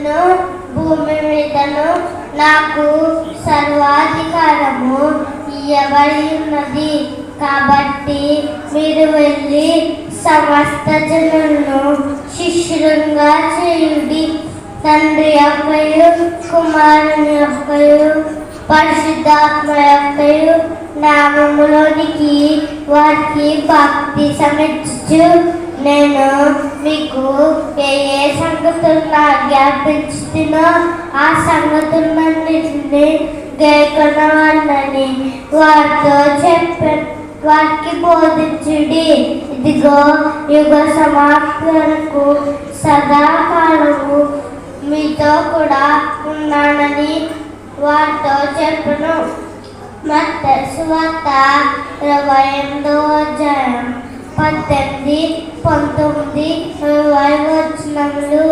మీదను భూమి మీదను నాకు సర్వాధికారము ఇవ్వబడి ఉన్నది. కాబట్టి మీరు వెళ్ళి సమస్త జనులను శిష్యులుగా చేయుడి. తండ్రి యొక్కయు కుమారుని యొక్కయు పరిశుద్ధాత్మ యొక్కయు నామములోనికి వారికి బాప్తిసమిచ్చు. నేను మీకు ఏ సంగతులను ఆజ్ఞాపించుతున్నా ఆ సంగతులన్నిటిని గైకొనవాలని వారితో వారికి బోధించుడి. ఇదిగో యుగ సమాప్తి వరకు సదాకాలము మీతో కూడా ఉన్నానని వారితో చెప్పను. మత్తయి సువార్త 28వ అధ్యాయం 18, 19, 20 వచనములు.